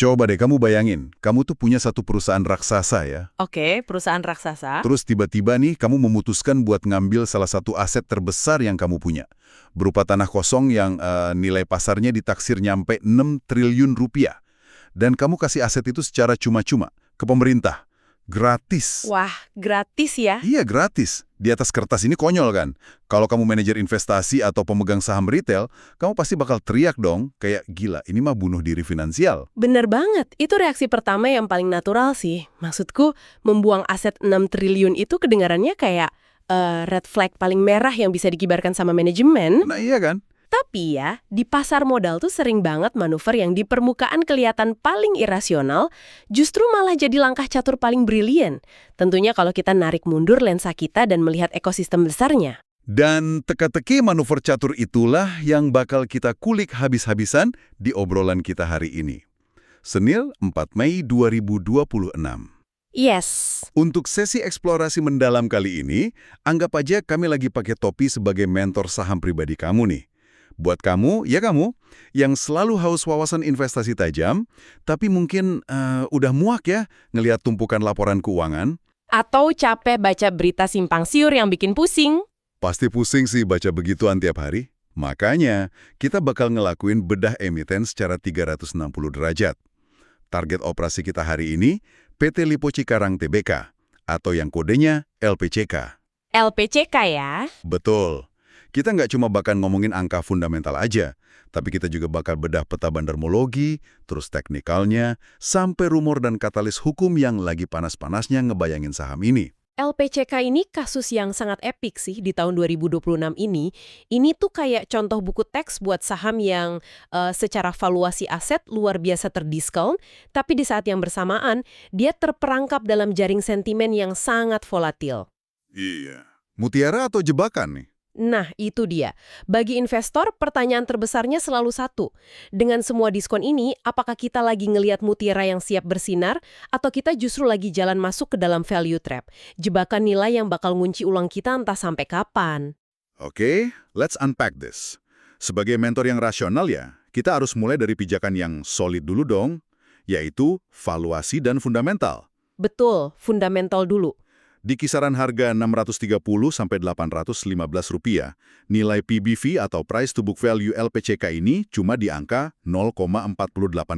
Coba deh kamu bayangin, kamu tuh punya satu perusahaan raksasa ya. Oke, perusahaan raksasa. Terus tiba-tiba nih kamu memutuskan buat ngambil salah satu aset terbesar yang kamu punya. Berupa tanah kosong yang nilai pasarnya ditaksir nyampe 6 triliun rupiah. Dan kamu kasih aset itu secara cuma-cuma ke pemerintah. Gratis. Wah, gratis ya? Iya, gratis. Di atas kertas ini konyol kan? Kalau kamu manajer investasi atau pemegang saham retail, kamu pasti bakal teriak dong, kayak gila, ini mah bunuh diri finansial. Bener banget, itu reaksi pertama yang paling natural sih. Maksudku, membuang aset 6 triliun itu kedengarannya kayak red flag paling merah yang bisa dikibarkan sama manajemen. Nah iya kan? Tapi ya, di pasar modal tuh sering banget manuver yang di permukaan kelihatan paling irasional, justru malah jadi langkah catur paling brilian. Tentunya kalau kita narik mundur lensa kita dan melihat ekosistem besarnya. Dan teka-teki manuver catur itulah yang bakal kita kulik habis-habisan di obrolan kita hari ini. Senin 4 Mei 2026. Yes. Untuk sesi eksplorasi mendalam kali ini, anggap aja kami lagi pakai topi sebagai mentor saham pribadi kamu nih. Buat kamu, ya kamu, yang selalu haus wawasan investasi tajam, tapi mungkin udah muak ya ngelihat tumpukan laporan keuangan. Atau capek baca berita simpang siur yang bikin pusing. Pasti pusing sih baca begituan tiap hari. Makanya, kita bakal ngelakuin bedah emiten secara 360 derajat. Target operasi kita hari ini, PT Lipo Cikarang Tbk, atau yang kodenya LPCK. LPCK ya? Betul. Kita nggak cuma bakal ngomongin angka fundamental aja, tapi kita juga bakal bedah peta bandarmologi, terus teknikalnya, sampai rumor dan katalis hukum yang lagi panas-panasnya ngebayangin saham ini. LPCK ini kasus yang sangat epik sih di tahun 2026 ini. Ini tuh kayak contoh buku teks buat saham yang secara valuasi aset luar biasa terdiskon, tapi di saat yang bersamaan, dia terperangkap dalam jaring sentimen yang sangat volatil. Iya. Mutiara atau jebakan nih? Nah, itu dia. Bagi investor, pertanyaan terbesarnya selalu satu. Dengan semua diskon ini, apakah kita lagi ngelihat mutiara yang siap bersinar, atau kita justru lagi jalan masuk ke dalam value trap? Jebakan nilai yang bakal ngunci ulang kita entah sampai kapan. Oke, let's unpack this. Sebagai mentor yang rasional ya, kita harus mulai dari pijakan yang solid dulu dong, yaitu valuasi dan fundamental. Betul, fundamental dulu. Di kisaran harga 630 sampai 815 rupiah, nilai PBV atau price to book value LPCK ini cuma di angka 0,48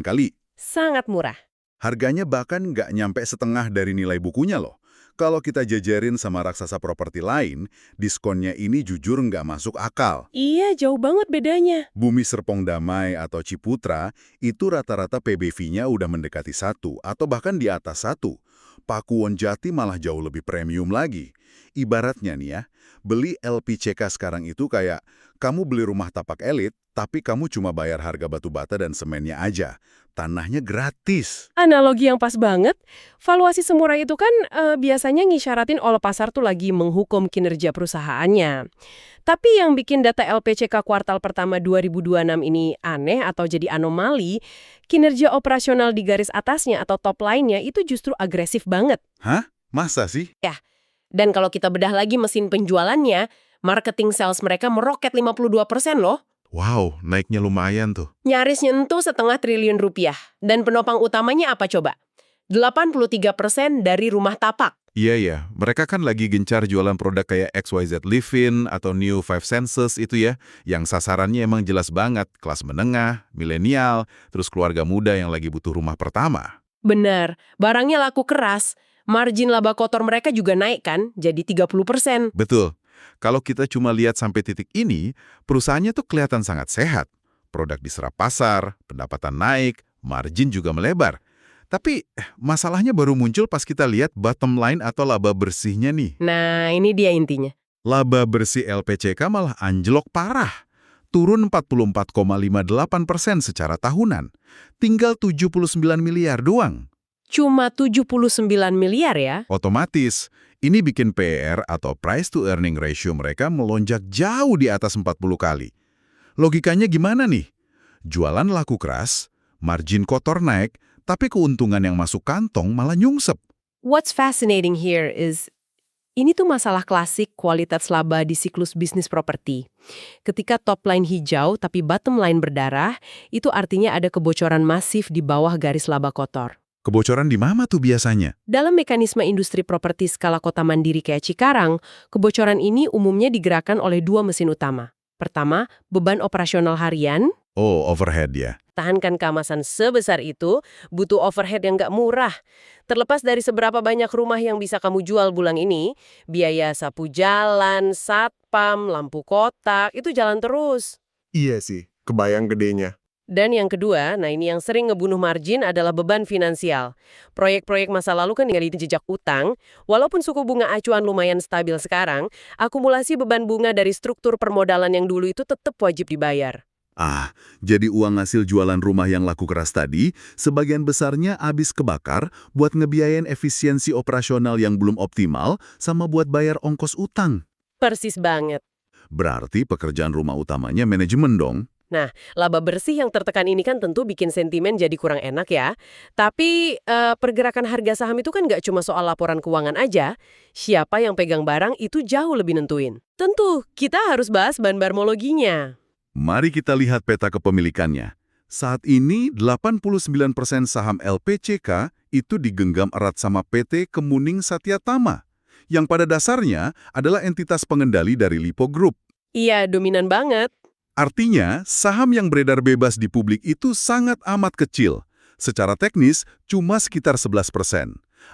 kali. Sangat murah. Harganya bahkan nggak nyampe setengah dari nilai bukunya loh. Kalau kita jajarin sama raksasa properti lain, diskonnya ini jujur nggak masuk akal. Iya, jauh banget bedanya. Bumi Serpong Damai atau Ciputra, itu rata-rata PBV-nya udah mendekati 1 atau bahkan di atas 1. Pakuwon Jati malah jauh lebih premium lagi. Ibaratnya nih ya, beli LPCK sekarang itu kayak kamu beli rumah tapak elit, tapi kamu cuma bayar harga batu bata dan semennya aja. Tanahnya gratis. Analogi yang pas banget. Valuasi semurah itu kan biasanya ngisyaratin oleh pasar tuh lagi menghukum kinerja perusahaannya. Tapi yang bikin data LPCK kuartal pertama 2026 ini aneh atau jadi anomali, kinerja operasional di garis atasnya atau top line-nya itu justru agresif banget. Hah? Masa sih? Ya, dan kalau kita bedah lagi mesin penjualannya, marketing sales mereka meroket 52% loh. Wow, naiknya lumayan tuh. Nyaris nyentuh setengah triliun rupiah. Dan penopang utamanya apa coba? 83% dari rumah tapak. Iya ya, mereka kan lagi gencar jualan produk kayak XYZ Livin atau New Five Senses itu ya, yang sasarannya emang jelas banget, kelas menengah, milenial, terus keluarga muda yang lagi butuh rumah pertama. Benar, barangnya laku keras, margin laba kotor mereka juga naik kan, jadi 30%. Betul. Kalau kita cuma lihat sampai titik ini, perusahaannya tuh kelihatan sangat sehat. Produk diserap pasar, pendapatan naik, margin juga melebar. Tapi masalahnya baru muncul pas kita lihat bottom line atau laba bersihnya nih. Nah, ini dia intinya. Laba bersih LPCK malah anjlok parah. Turun 44,58% secara tahunan. Tinggal 79 miliar doang. Cuma 79 miliar ya? Otomatis, ini bikin PER atau price to earning ratio mereka melonjak jauh di atas 40 kali. Logikanya gimana nih? Jualan laku keras, margin kotor naik, tapi keuntungan yang masuk kantong malah nyungsep. What's fascinating here is Ini tuh masalah klasik kualitas laba di siklus bisnis properti. Ketika top line hijau tapi bottom line berdarah, itu artinya ada kebocoran masif di bawah garis laba kotor. Kebocoran di mana tuh biasanya? Dalam mekanisme industri properti skala kota mandiri kayak Cikarang, kebocoran ini umumnya digerakkan oleh dua mesin utama. Pertama, beban operasional harian. Oh, overhead ya. Tahankan keamasan sebesar itu, butuh overhead yang nggak murah. Terlepas dari seberapa banyak rumah yang bisa kamu jual bulan ini, biaya sapu jalan, satpam, lampu kotak, itu jalan terus. Iya sih, kebayang gedenya. Dan yang kedua, nah ini yang sering ngebunuh margin adalah beban finansial. Proyek-proyek masa lalu kan ninggalin jejak utang, walaupun suku bunga acuan lumayan stabil sekarang, akumulasi beban bunga dari struktur permodalan yang dulu itu tetap wajib dibayar. Jadi uang hasil jualan rumah yang laku keras tadi, sebagian besarnya habis kebakar buat ngebiayain efisiensi operasional yang belum optimal sama buat bayar ongkos utang. Persis banget. Berarti pekerjaan rumah utamanya manajemen dong. Nah, laba bersih yang tertekan ini kan tentu bikin sentimen jadi kurang enak ya. Tapi pergerakan harga saham itu kan nggak cuma soal laporan keuangan aja. Siapa yang pegang barang itu jauh lebih nentuin. Tentu, kita harus bahas bahan barmologinya. Mari kita lihat peta kepemilikannya. Saat ini 89% saham LPCK itu digenggam erat sama PT Kemuning Satyatama, yang pada dasarnya adalah entitas pengendali dari Lipo Group. Iya, dominan banget. Artinya, saham yang beredar bebas di publik itu sangat amat kecil. Secara teknis, cuma sekitar 11%.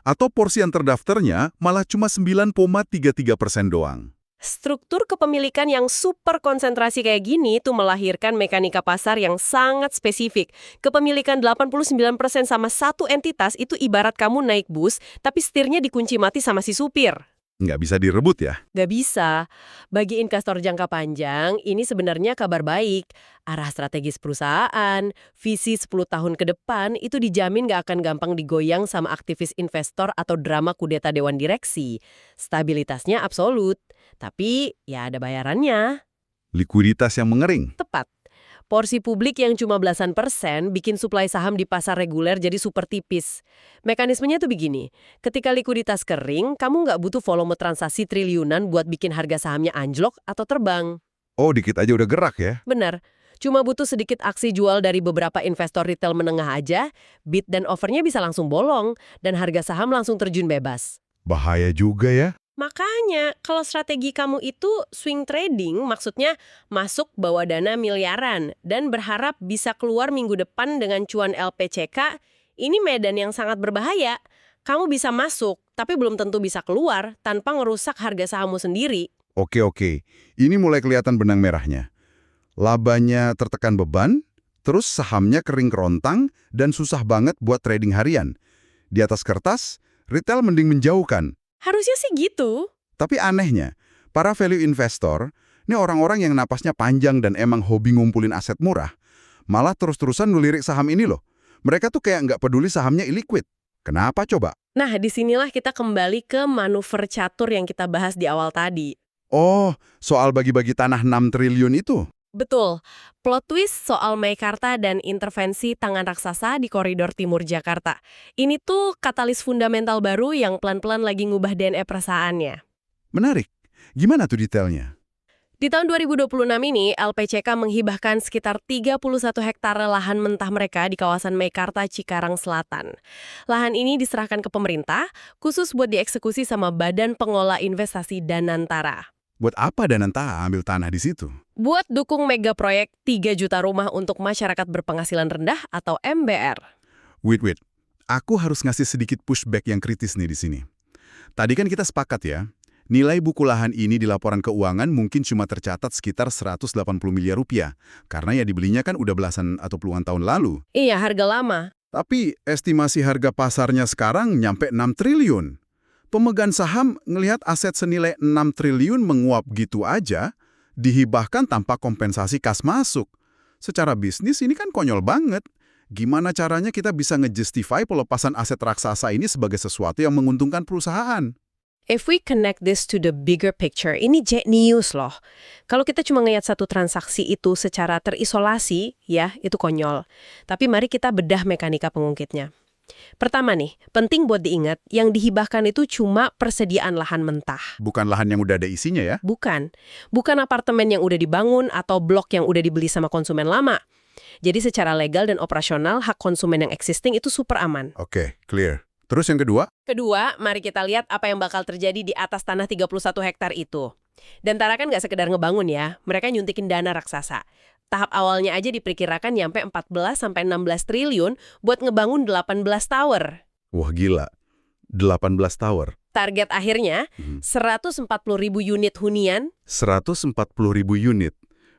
Atau porsi yang terdaftarnya malah cuma 9,33% doang. Struktur kepemilikan yang super konsentrasi kayak gini tuh melahirkan mekanika pasar yang sangat spesifik. Kepemilikan 89% sama satu entitas itu ibarat kamu naik bus, tapi setirnya dikunci mati sama si supir. Nggak bisa direbut ya? Nggak bisa. Bagi investor jangka panjang, ini sebenarnya kabar baik. Arah strategis perusahaan, visi 10 tahun ke depan itu dijamin nggak akan gampang digoyang sama aktivis investor atau drama kudeta dewan direksi. Stabilitasnya absolut. Tapi ya ada bayarannya. Likuiditas yang mengering. Tepat. Porsi publik yang cuma belasan persen bikin suplai saham di pasar reguler jadi super tipis. Mekanismenya tuh begini, ketika likuiditas kering, kamu nggak butuh volume transaksi triliunan buat bikin harga sahamnya anjlok atau terbang. Oh, dikit aja udah gerak ya? Benar, cuma butuh sedikit aksi jual dari beberapa investor retail menengah aja, bid dan offernya bisa langsung bolong, dan harga saham langsung terjun bebas. Bahaya juga ya? Makanya, kalau strategi kamu itu swing trading, maksudnya masuk bawa dana miliaran dan berharap bisa keluar minggu depan dengan cuan LPCK, ini medan yang sangat berbahaya. Kamu bisa masuk, tapi belum tentu bisa keluar tanpa ngerusak harga sahammu sendiri. Oke. Ini mulai kelihatan benang merahnya. Labanya tertekan beban, terus sahamnya kering kerontang dan susah banget buat trading harian. Di atas kertas, retail mending menjauhkan. Harusnya sih gitu. Tapi anehnya, para value investor, ini orang-orang yang napasnya panjang dan emang hobi ngumpulin aset murah, malah terus-terusan ngelirik saham ini loh. Mereka tuh kayak nggak peduli sahamnya illiquid. Kenapa coba? Nah, disinilah kita kembali ke manuver catur yang kita bahas di awal tadi. Oh, soal bagi-bagi tanah 6 triliun itu. Betul. Plot twist soal Meikarta dan intervensi tangan raksasa di koridor timur Jakarta. Ini tuh katalis fundamental baru yang pelan-pelan lagi ngubah DNA perusahaannya. Menarik. Gimana tuh detailnya? Di tahun 2026 ini, LPCK menghibahkan sekitar 31 hektare lahan mentah mereka di kawasan Meikarta, Cikarang Selatan. Lahan ini diserahkan ke pemerintah, khusus buat dieksekusi sama Badan Pengelola Investasi Danantara. Buat apa Danantara ambil tanah di situ? Buat dukung mega proyek 3 juta rumah untuk masyarakat berpenghasilan rendah atau MBR. Wait. Aku harus ngasih sedikit pushback yang kritis nih di sini. Tadi kan kita sepakat ya, nilai buku lahan ini di laporan keuangan mungkin cuma tercatat sekitar 180 miliar rupiah. Karena ya dibelinya kan udah belasan atau puluhan tahun lalu. Iya, harga lama. Tapi estimasi harga pasarnya sekarang nyampe 6 triliun. Pemegang saham ngelihat aset senilai 6 triliun menguap gitu aja, dihibahkan tanpa kompensasi kas masuk. Secara bisnis ini kan konyol banget. Gimana caranya kita bisa ngejustify pelepasan aset raksasa ini sebagai sesuatu yang menguntungkan perusahaan? If we connect this to the bigger picture, ini genius loh. Kalau kita cuma ngeliat satu transaksi itu secara terisolasi, ya itu konyol. Tapi mari kita bedah mekanika pengungkitnya. Pertama nih, penting buat diingat, yang dihibahkan itu cuma persediaan lahan mentah. Bukan lahan yang udah ada isinya ya? Bukan. Bukan apartemen yang udah dibangun atau blok yang udah dibeli sama konsumen lama. Jadi secara legal dan operasional, hak konsumen yang existing itu super aman. Oke, clear. Terus yang kedua? Kedua, mari kita lihat apa yang bakal terjadi di atas tanah 31 hektar itu. Dan Tara kan nggak sekedar ngebangun ya, mereka nyuntikin dana raksasa. Tahap awalnya aja diperkirakan nyampe 14-16 triliun buat ngebangun 18 tower. Wah gila, 18 tower. Target akhirnya, 140.000 unit hunian. 140.000 unit.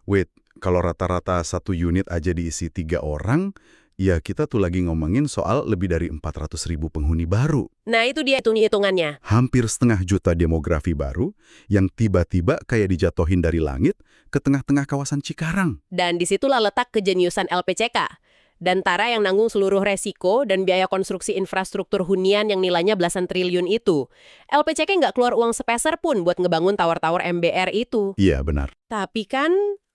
Wait, kalau rata-rata satu unit aja diisi 3 orang, ya kita tuh lagi ngomongin soal lebih dari 400.000 penghuni baru. Nah itu dia hitung-hitungannya. Hampir setengah juta demografi baru yang tiba-tiba kayak dijatohin dari langit ke tengah-tengah kawasan Cikarang. Dan disitulah letak kejeniusan LPCK. Dan Tara yang nanggung seluruh resiko dan biaya konstruksi infrastruktur hunian yang nilainya belasan triliun itu. LPCK nggak keluar uang sepeser pun buat ngebangun tower-tower MBR itu. Iya, benar. Tapi kan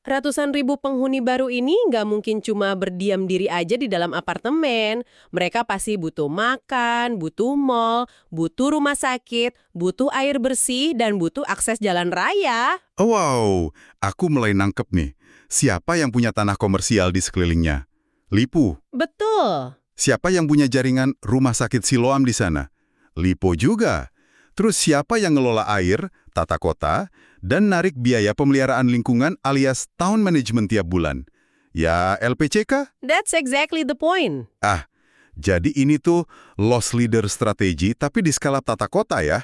ratusan ribu penghuni baru ini nggak mungkin cuma berdiam diri aja di dalam apartemen. Mereka pasti butuh makan, butuh mall, butuh rumah sakit, butuh air bersih, dan butuh akses jalan raya. Oh, wow, aku mulai nangkep nih. Siapa yang punya tanah komersial di sekelilingnya? Lipo. Betul. Siapa yang punya jaringan rumah sakit Siloam di sana? Lipo juga. Terus siapa yang ngelola air, tata kota, dan narik biaya pemeliharaan lingkungan alias town management tiap bulan? Ya LPCK? That's exactly the point. Jadi ini tuh loss leader strategi tapi di skala tata kota ya.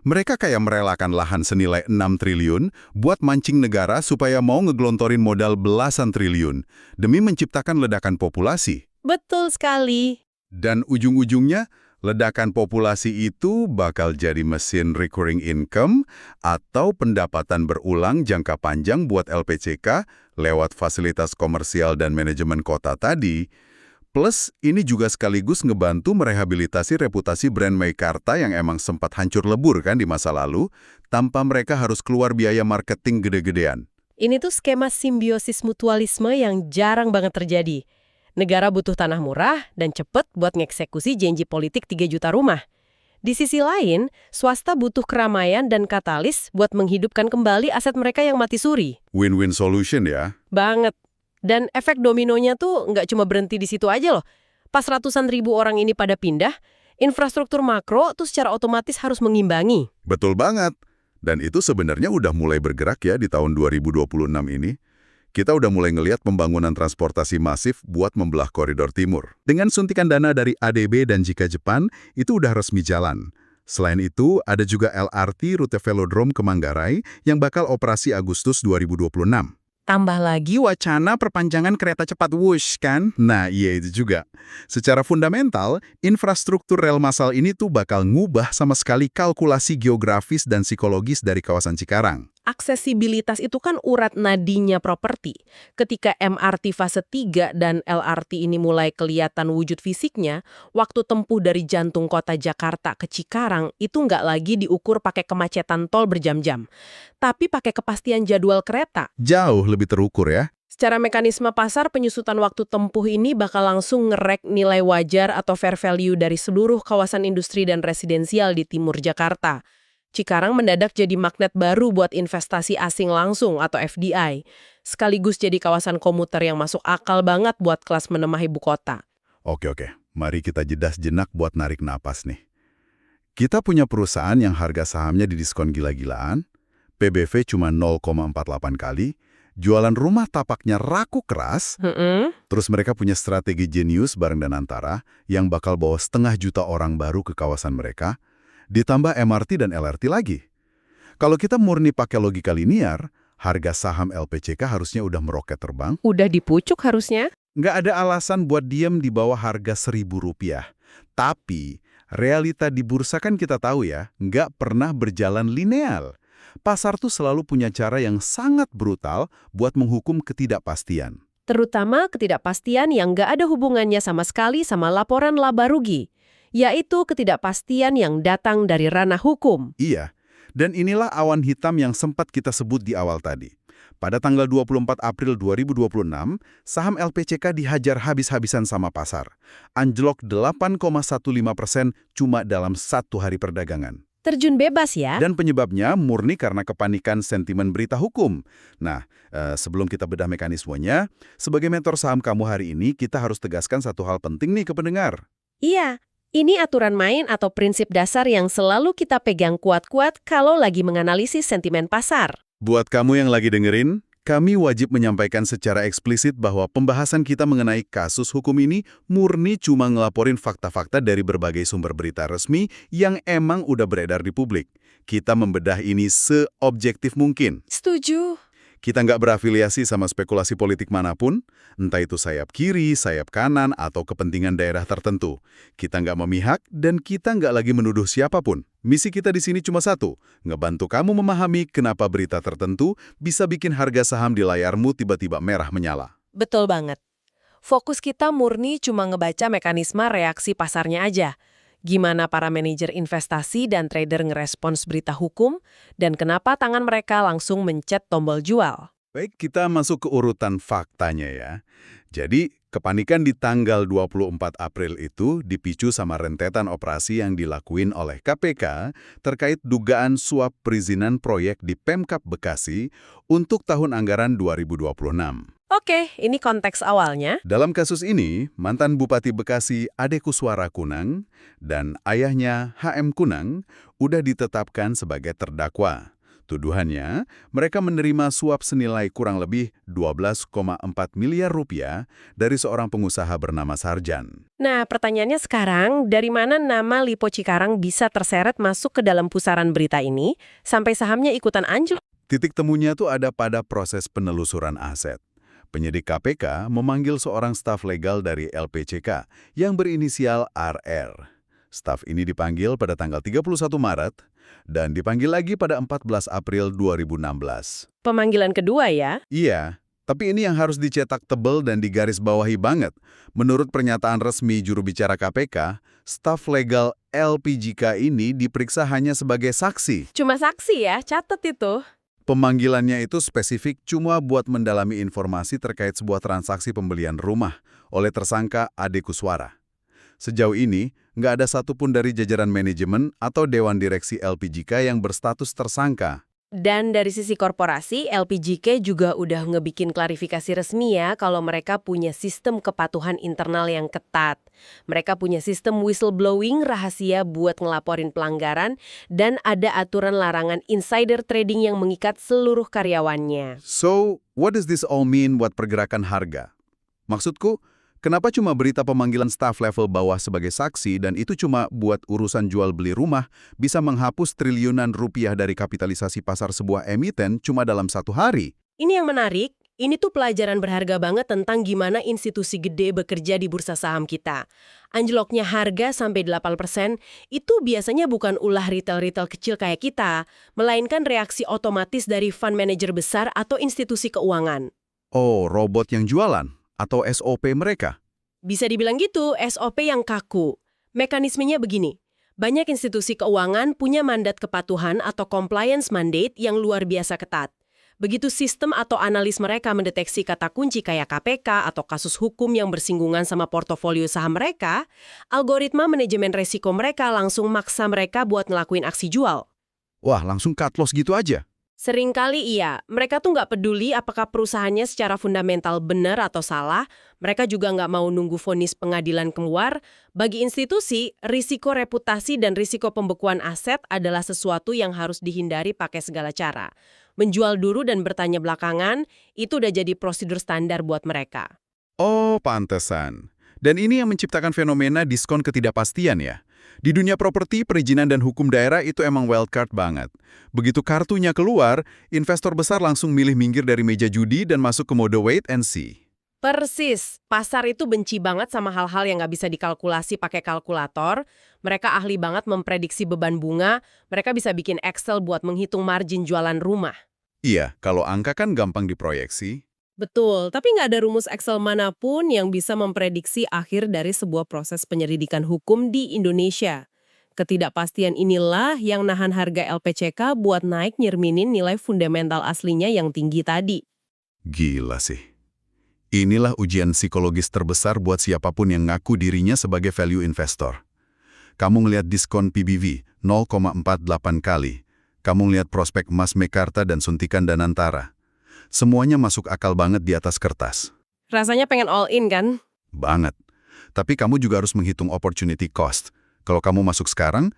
Mereka kayak merelakan lahan senilai 6 triliun buat mancing negara supaya mau ngegelontorin modal belasan triliun demi menciptakan ledakan populasi. Betul sekali. Dan ujung-ujungnya, ledakan populasi itu bakal jadi mesin recurring income atau pendapatan berulang jangka panjang buat LPCK lewat fasilitas komersial dan manajemen kota tadi. Plus, ini juga sekaligus ngebantu merehabilitasi reputasi brand Meikarta yang emang sempat hancur lebur kan di masa lalu, tanpa mereka harus keluar biaya marketing gede-gedean. Ini tuh skema simbiosis mutualisme yang jarang banget terjadi. Negara butuh tanah murah dan cepet buat ngeksekusi janji politik 3 juta rumah. Di sisi lain, swasta butuh keramaian dan katalis buat menghidupkan kembali aset mereka yang mati suri. Win-win solution ya. Banget. Dan efek dominonya tuh nggak cuma berhenti di situ aja loh. Pas ratusan ribu orang ini pada pindah, infrastruktur makro tuh secara otomatis harus mengimbangi. Betul banget. Dan itu sebenarnya udah mulai bergerak ya di tahun 2026 ini. Kita udah mulai ngelihat pembangunan transportasi masif buat membelah koridor timur. Dengan suntikan dana dari ADB dan Jika Jepan, itu udah resmi jalan. Selain itu, ada juga LRT rute Velodrome ke Manggarai yang bakal operasi Agustus 2026. Tambah lagi Wacana perpanjangan kereta cepat Wush kan? Nah, iya itu juga. Secara fundamental, infrastruktur rel massal ini tuh bakal ngubah sama sekali kalkulasi geografis dan psikologis dari kawasan Cikarang. aksesibilitas itu kan urat nadinya properti. Ketika MRT fase 3 dan LRT ini mulai kelihatan wujud fisiknya, waktu tempuh dari jantung kota Jakarta ke Cikarang itu nggak lagi diukur pakai kemacetan tol berjam-jam, tapi pakai kepastian jadwal kereta. Jauh lebih terukur ya. Secara mekanisme pasar, penyusutan waktu tempuh ini bakal langsung ngerek nilai wajar atau fair value dari seluruh kawasan industri dan residensial di timur Jakarta. Cikarang mendadak jadi magnet baru buat investasi asing langsung atau FDI, sekaligus jadi kawasan komuter yang masuk akal banget buat kelas menengah ibu kota. Oke. Mari kita jeda sejenak buat narik napas nih. Kita punya perusahaan yang harga sahamnya didiskon gila-gilaan, PBV cuma 0,48 kali, jualan rumah tapaknya raku keras, terus mereka punya strategi jenius bareng Danantara yang bakal bawa 500 juta orang baru ke kawasan mereka, ditambah MRT dan LRT lagi. Kalau kita murni pakai logika linear, harga saham LPCK harusnya udah meroket terbang. Udah dipucuk harusnya. Nggak ada alasan buat diem di bawah harga Rp1.000. Tapi, realita di bursa kan kita tahu ya, nggak pernah berjalan linear. Pasar tuh selalu punya cara yang sangat brutal buat menghukum ketidakpastian. Terutama ketidakpastian yang nggak ada hubungannya sama sekali sama laporan laba rugi, yaitu ketidakpastian yang datang dari ranah hukum. Iya, dan inilah awan hitam yang sempat kita sebut di awal tadi. Pada tanggal 24 April 2026, saham LPCK dihajar habis-habisan sama pasar. Anjlok 8,15% cuma dalam 1 hari perdagangan. Terjun bebas ya? Dan penyebabnya murni karena kepanikan sentimen berita hukum. Nah, sebelum kita bedah mekanismenya, sebagai mentor saham kamu hari ini, kita harus tegaskan satu hal penting nih ke pendengar. Iya, ini aturan main atau prinsip dasar yang selalu kita pegang kuat-kuat kalau lagi menganalisis sentimen pasar. Buat kamu yang lagi dengerin, kami wajib menyampaikan secara eksplisit bahwa pembahasan kita mengenai kasus hukum ini murni cuma ngelaporin fakta-fakta dari berbagai sumber berita resmi yang emang udah beredar di publik. Kita membedah ini seobjektif mungkin. Setuju. Kita nggak berafiliasi sama spekulasi politik manapun, entah itu sayap kiri, sayap kanan, atau kepentingan daerah tertentu. Kita nggak memihak dan kita nggak lagi menuduh siapapun. Misi kita di sini cuma satu, ngebantu kamu memahami kenapa berita tertentu bisa bikin harga saham di layarmu tiba-tiba merah menyala. Betul banget. Fokus kita murni cuma ngebaca mekanisme reaksi pasarnya aja. Gimana para manajer investasi dan trader ngerespons berita hukum, dan kenapa tangan mereka langsung mencet tombol jual. Baik, kita masuk ke urutan faktanya ya. Jadi, kepanikan di tanggal 24 April itu dipicu sama rentetan operasi yang dilakuin oleh KPK terkait dugaan suap perizinan proyek di Pemkab Bekasi untuk tahun anggaran 2026. Oke, ini konteks awalnya. Dalam kasus ini, mantan Bupati Bekasi Ade Kuswara Kunang dan ayahnya HM Kunang udah ditetapkan sebagai terdakwa. Tuduhannya, mereka menerima suap senilai kurang lebih 12,4 miliar rupiah dari seorang pengusaha bernama Sarjan. Nah, pertanyaannya sekarang, dari mana nama Lipo Cikarang bisa terseret masuk ke dalam pusaran berita ini, sampai sahamnya ikutan anjlok? Titik temunya tuh ada pada proses penelusuran aset. Penyidik KPK memanggil seorang staf legal dari LPCK yang berinisial RR. Staf ini dipanggil pada tanggal 31 Maret dan dipanggil lagi pada 14 April 2016. Pemanggilan kedua ya? Iya, tapi ini yang harus dicetak tebel dan digarisbawahi banget. Menurut pernyataan resmi juru bicara KPK, staf legal LPJK ini diperiksa hanya sebagai saksi. Cuma saksi ya, catat itu. Pemanggilannya itu spesifik cuma buat mendalami informasi terkait sebuah transaksi pembelian rumah oleh tersangka Ade Kuswara. Sejauh ini, nggak ada satupun dari jajaran manajemen atau Dewan Direksi LPJK yang berstatus tersangka. Dan dari sisi korporasi, LPJK juga udah ngebikin klarifikasi resmi ya kalau mereka punya sistem kepatuhan internal yang ketat. Mereka punya sistem whistleblowing rahasia buat ngelaporin pelanggaran dan ada aturan larangan insider trading yang mengikat seluruh karyawannya. So, what does this all mean buat pergerakan harga? Maksudku, kenapa cuma berita pemanggilan staf level bawah sebagai saksi dan itu cuma buat urusan jual beli rumah bisa menghapus triliunan rupiah dari kapitalisasi pasar sebuah emiten cuma dalam 1 hari? Ini yang menarik. Ini tuh pelajaran berharga banget tentang gimana institusi gede bekerja di bursa saham kita. Anjloknya harga sampai 8% itu biasanya bukan ulah retail-retail kecil kayak kita, melainkan reaksi otomatis dari fund manager besar atau institusi keuangan. Oh, robot yang jualan? Atau SOP mereka? Bisa dibilang gitu, SOP yang kaku. Mekanismenya begini. Banyak institusi keuangan punya mandat kepatuhan atau compliance mandate yang luar biasa ketat. Begitu sistem atau analis mereka mendeteksi kata kunci kayak KPK atau kasus hukum yang bersinggungan sama portofolio saham mereka, algoritma manajemen resiko mereka langsung maksa mereka buat ngelakuin aksi jual. Wah, langsung cut loss gitu aja? Seringkali iya, mereka tuh nggak peduli apakah perusahaannya secara fundamental benar atau salah, mereka juga nggak mau nunggu vonis pengadilan keluar. Bagi institusi, risiko reputasi dan risiko pembekuan aset adalah sesuatu yang harus dihindari pakai segala cara. Menjual dulu dan bertanya belakangan, itu udah jadi prosedur standar buat mereka. Oh, pantesan. Dan ini yang menciptakan fenomena diskon ketidakpastian ya? Di dunia properti, perizinan dan hukum daerah itu emang wildcard banget. Begitu kartunya keluar, investor besar langsung milih minggir dari meja judi dan masuk ke mode wait and see. Persis, pasar itu benci banget sama hal-hal yang nggak bisa dikalkulasi pakai kalkulator. Mereka ahli banget memprediksi beban bunga, mereka bisa bikin Excel buat menghitung margin jualan rumah. Iya, kalau angka kan gampang diproyeksi. Betul, tapi nggak ada rumus Excel manapun yang bisa memprediksi akhir dari sebuah proses penyelidikan hukum di Indonesia. Ketidakpastian inilah yang nahan harga LPCK buat naik nyerminin nilai fundamental aslinya yang tinggi tadi. Gila sih. Inilah ujian psikologis terbesar buat siapapun yang ngaku dirinya sebagai value investor. Kamu ngelihat diskon PBV 0,48 kali. Kamu ngelihat prospek emas Mekarta dan suntikan Danantara. Semuanya masuk akal banget di atas kertas. Rasanya pengen all in kan? Banget. Tapi kamu juga harus menghitung opportunity cost. Kalau kamu masuk sekarang,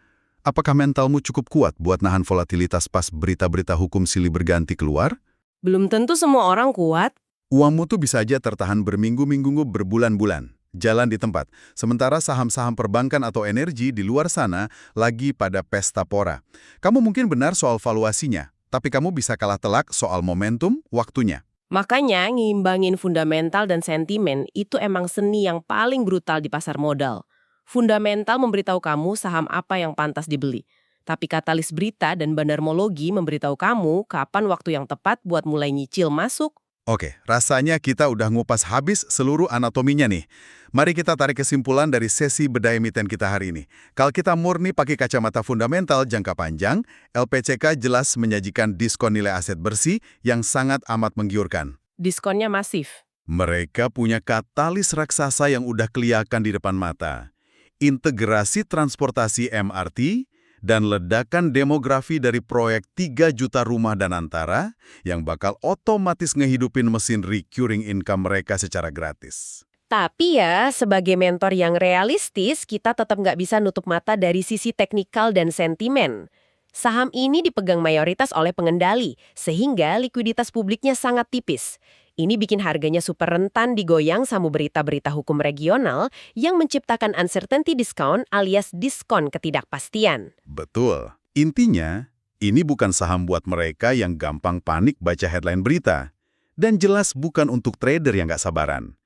apakah mentalmu cukup kuat buat nahan volatilitas pas berita-berita hukum silih berganti keluar? Belum tentu semua orang kuat. Uangmu tuh bisa aja tertahan berminggu-minggu berbulan-bulan, jalan di tempat. Sementara saham-saham perbankan atau energi di luar sana lagi pada pesta pora. Kamu mungkin benar soal valuasinya, tapi kamu bisa kalah telak soal momentum, waktunya. Makanya ngimbangin fundamental dan sentimen itu emang seni yang paling brutal di pasar modal. Fundamental memberitahu kamu saham apa yang pantas dibeli. Tapi katalis berita dan bandarmologi memberitahu kamu kapan waktu yang tepat buat mulai nyicil masuk. Oke, rasanya kita udah ngupas habis seluruh anatominya nih. Mari kita tarik kesimpulan dari sesi bedah emiten kita hari ini. Kalau kita murni pakai kacamata fundamental jangka panjang, LPCK jelas menyajikan diskon nilai aset bersih yang sangat amat menggiurkan. Diskonnya masif. Mereka punya katalis raksasa yang udah kelihatan di depan mata. Integrasi transportasi MRT, dan ledakan demografi dari proyek 3 juta rumah Danantara yang bakal otomatis ngehidupin mesin recurring income mereka secara gratis. Tapi ya, sebagai mentor yang realistis, kita tetap nggak bisa nutup mata dari sisi teknikal dan sentimen. Saham ini dipegang mayoritas oleh pengendali, sehingga likuiditas publiknya sangat tipis. Ini bikin harganya super rentan digoyang sama berita-berita hukum regional yang menciptakan uncertainty discount alias diskon ketidakpastian. Betul. Intinya, ini bukan saham buat mereka yang gampang panik baca headline berita. Dan jelas bukan untuk trader yang nggak sabaran.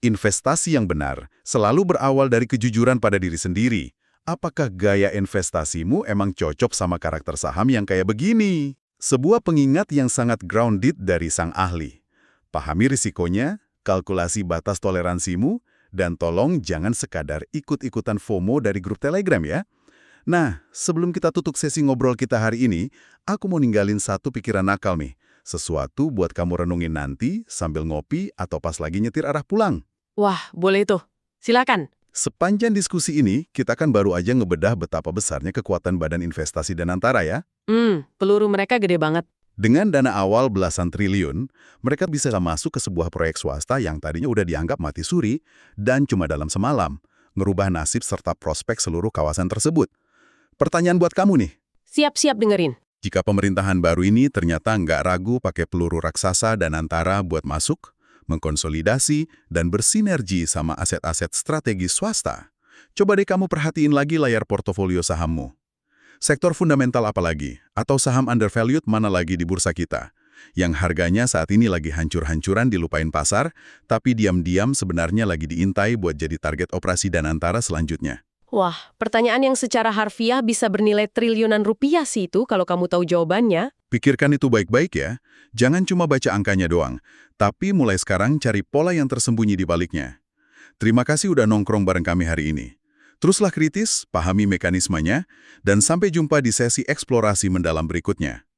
Investasi yang benar selalu berawal dari kejujuran pada diri sendiri. Apakah gaya investasimu emang cocok sama karakter saham yang kayak begini? Sebuah pengingat yang sangat grounded dari sang ahli. Pahami risikonya, kalkulasi batas toleransimu, dan tolong jangan sekadar ikut-ikutan FOMO dari grup Telegram ya. Nah, sebelum kita tutup sesi ngobrol kita hari ini, aku mau ninggalin satu pikiran nakal nih. Sesuatu buat kamu renungin nanti sambil ngopi atau pas lagi nyetir arah pulang. Wah, boleh tuh. Silakan. Sepanjang diskusi ini, kita kan baru aja ngebedah betapa besarnya kekuatan badan investasi Danantara ya. Peluru mereka gede banget. Dengan dana awal belasan triliun, mereka bisa masuk ke sebuah proyek swasta yang tadinya udah dianggap mati suri dan cuma dalam semalam, ngerubah nasib serta prospek seluruh kawasan tersebut. Pertanyaan buat kamu nih. Siap-siap dengerin. Jika pemerintahan baru ini ternyata nggak ragu pakai peluru raksasa Danantara buat masuk, mengkonsolidasi, dan bersinergi sama aset-aset strategis swasta, coba deh kamu perhatiin lagi layar portofolio sahammu. Sektor fundamental apa lagi? Atau saham undervalued mana lagi di bursa kita? Yang harganya saat ini lagi hancur-hancuran dilupain pasar, tapi diam-diam sebenarnya lagi diintai buat jadi target operasi Danantara selanjutnya. Wah, pertanyaan yang secara harfiah bisa bernilai triliunan rupiah sih itu kalau kamu tahu jawabannya. Pikirkan itu baik-baik ya. Jangan cuma baca angkanya doang, tapi mulai sekarang cari pola yang tersembunyi di baliknya. Terima kasih udah nongkrong bareng kami hari ini. Teruslah kritis, pahami mekanismenya, dan sampai jumpa di sesi eksplorasi mendalam berikutnya.